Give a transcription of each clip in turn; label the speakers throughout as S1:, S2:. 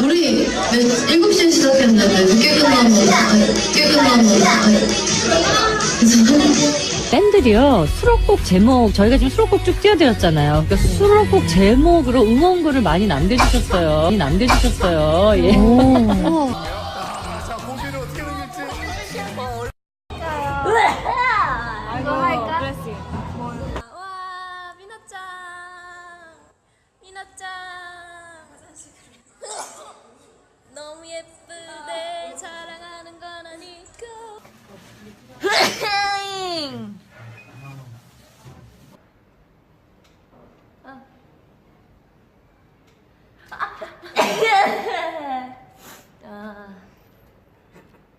S1: 우리 7시에 시작했는데 늦게 끝나면
S2: 팬들이요 수록곡 제목 저희가 지금 수록곡 쭉 띄워드렸잖아요. 그러니까 수록곡 제목으로 응원글을 많이 남겨주셨어요. 예.
S3: 자, 공개를 어떻게 넘길지.
S4: 이거 할까?
S5: 와 미나짱 너무 예쁘대 자랑하는 건 아니고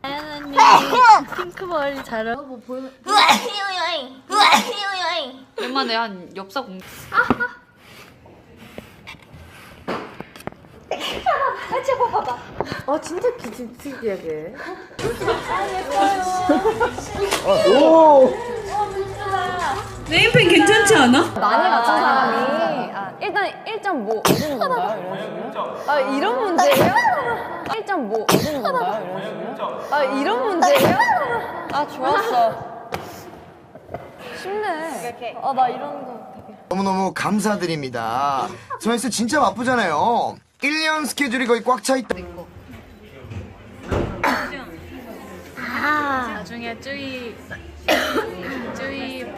S5: 다현 언니 핑크머리 잘 어울려. 뭐 보이면
S4: 오랜만에 한 엽사 공.
S6: 진짜 기특이하게.
S2: 네임펜 괜찮지 않아?
S6: 많이 맞춘 사람이 일단 1.5 얻는 건가요? 이런 식으로? 이런 문제예요? 1.5 얻는 건가요? 이런 식으로? 이런 문제예요? 좋았어. 쉽네. 나 이런 거 되게.
S3: 너무너무 감사드립니다. 저희스 진짜 바쁘잖아요. 1년 스케줄이 거의 꽉 차 있다.
S4: 나중에 쯔이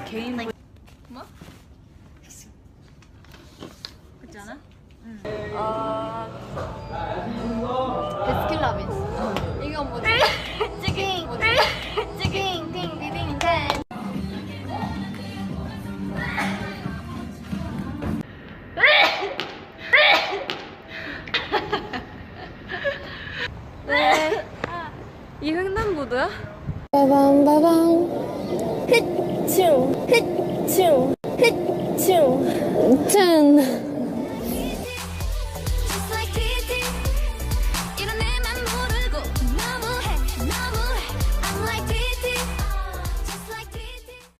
S4: 개인 뭐? 그렇지 않아?
S6: 베스킨라빈스. 이건 뭐지?
S5: 찌깅 찌깅 띵디딩 땡
S6: 이 횡단보도야?
S5: 빠밤빠밤 흐충 흐충 흐충
S6: 짠.